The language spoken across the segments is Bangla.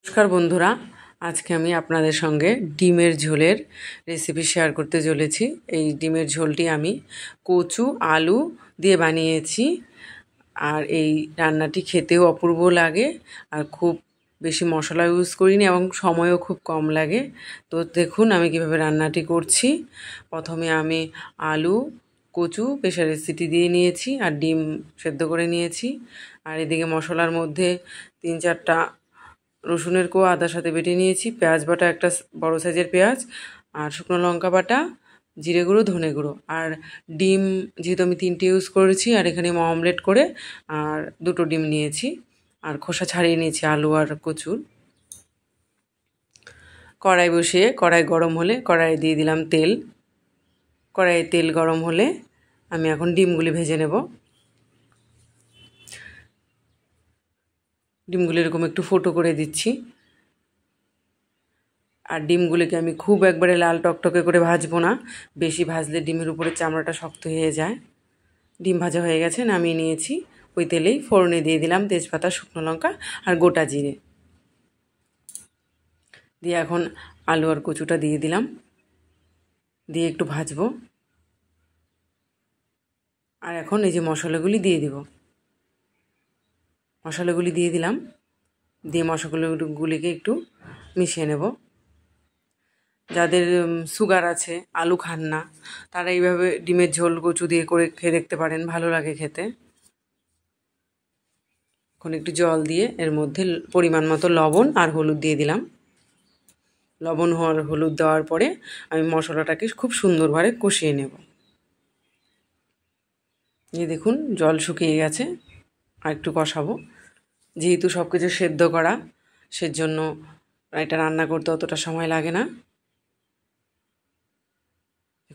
নমস্কার বন্ধুরা, আজকে আমি আপনাদের সঙ্গে ডিমের ঝোলের রেসিপি শেয়ার করতে চলেছি। এই ডিমের ঝোলটি আমি কচু আলু দিয়ে বানিয়েছি। আর এই রান্নাটি খেতেও অপূর্ব লাগে, আর খুব বেশি মশলা ইউজ করিনি এবং সময়ও খুব কম লাগে। তো দেখুন আমি কিভাবে রান্নাটি করছি। প্রথমে আমি আলু কচু প্রেসারে সিটি দিয়ে নিয়েছি আর ডিম সেদ্ধ করে নিয়েছি। আর এদিকে মশলার মধ্যে 3-4টা রসুনের কোয়া আদার সাথে বেটে নিয়েছি, পেঁয়াজ বাটা একটা বড় সাইজের পেঁয়াজ, আর শুকনো লঙ্কা বাটা, জিরে গুঁড়ো, ধনে গুঁড়ো, আর ডিম যেহেতু আমি 3টে ইউজ করেছি, আর এখানে অমলেট করে আর 2টো ডিম নিয়েছি, আর খোসা ছাড়িয়ে নিয়েছি আলু আর কচুর। কড়াই বসিয়ে কড়াই গরম হলে কড়াইয়ে দিয়ে দিলাম তেল। কড়াইয়ে তেল গরম হলে আমি এখন ডিমগুলি ভেজে নেব। ডিমগুলি এরকম একটু ফুটো করে দিচ্ছি। আর ডিমগুলিকে আমি খুব একবারে লাল টকটকে করে ভাজবো না, বেশি ভাজলে ডিমের উপরে চামড়াটা শক্ত হয়ে যায়। ডিম ভাজা হয়ে গেছে, নামিয়ে নিয়েছি। ওই তেলেই ফোড়নে দিয়ে দিলাম তেজপাতা, শুকনো লঙ্কা আর গোটা জিরে দিয়ে এখন আলু আর কচুটা দিয়ে দিলাম, দিয়ে একটু ভাজবো। আর এখন এই যে মশলাগুলি দিয়ে দিব, মশলাগুলি দিয়ে দিলাম, দিয়ে মশলাগুলিকে একটু মিশিয়ে নেব। যাদের সুগার আছে, আলু খান না, তারা এইভাবে ডিমের ঝোল কচু দিয়ে করে খেয়ে দেখতে পারেন, ভালো লাগে খেতে। এখন একটু জল দিয়ে এর মধ্যে পরিমাণ মতো লবণ আর হলুদ দিয়ে দিলাম। লবণ আর হলুদ দেওয়ার পরে আমি মশলাটাকে খুব সুন্দরভাবে কষিয়ে নেব। এই দেখুন জল শুকিয়ে গেছে, আর একটু কষাবো। যেহেতু সব কিছু সেদ্ধ করা, সেজন্য এটা রান্না করতে অতটা সময় লাগে না।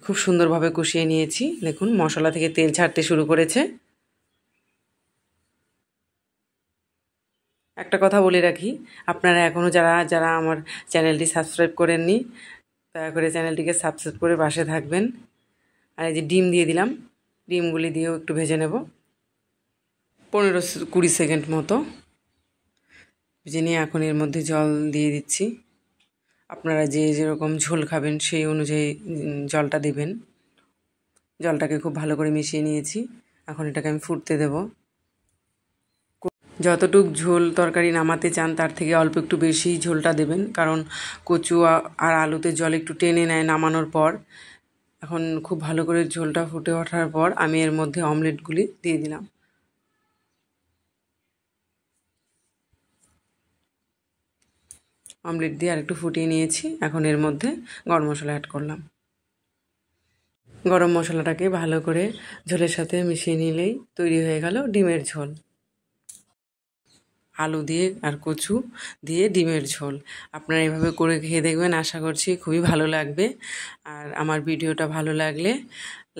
খুব সুন্দরভাবে কষিয়ে নিয়েছি। দেখুন মশলা থেকে তেল ছাড়তে শুরু করেছে। একটা কথা বলে রাখি, আপনারা এখনও যারা যারা আমার চ্যানেলটি সাবস্ক্রাইব করেননি, দয়া করে চ্যানেলটিকে সাবস্ক্রাইব করে পাশে থাকবেন। আর এই যে ডিম দিয়ে দিলাম, ডিমগুলি দিয়েও একটু ভেজে নেব 15-20 সেকেন্ড মতো ভেজে নিয়ে এখন এর মধ্যে জল দিয়ে দিচ্ছি। আপনারা যে যেরকম ঝোল খাবেন সেই অনুযায়ী জলটা দেবেন। জলটাকে খুব ভালো করে মিশিয়ে নিয়েছি, এখন এটাকে আমি ফুটতে দেব। যতটুক ঝোল তরকারি নামাতে চান তার থেকে অল্প একটু বেশি ঝোলটা দেবেন, কারণ কচু আর আলুতে জল একটু টেনে নেয় নামানোর পর। এখন খুব ভালো করে ঝোলটা ফুটে ওঠার পর আমি এর মধ্যে অমলেটগুলি দিয়ে দিলাম। অমলেট দিয়ে আর একটু ফুটিয়ে নিয়েছি। এখন এর মধ্যে গরম মশলা অ্যাড করলাম। গরম মশলাটাকে ভালো করে ঝোলের সাথে মিশিয়ে নিলেই তৈরি হয়ে গেল ডিমের ঝোল। আলু দিয়ে আর কচু দিয়ে ডিমের ঝোল। আপনারা এভাবে করে খেয়ে দেখবেন, আশা করছি খুবই ভালো লাগবে। আর আমার ভিডিওটা ভালো লাগলে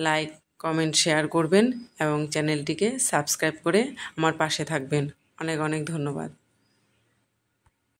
লাইক কমেন্ট শেয়ার করবেন এবং চ্যানেলটিকে সাবস্ক্রাইব করে আমার পাশে থাকবেন। অনেক অনেক ধন্যবাদ।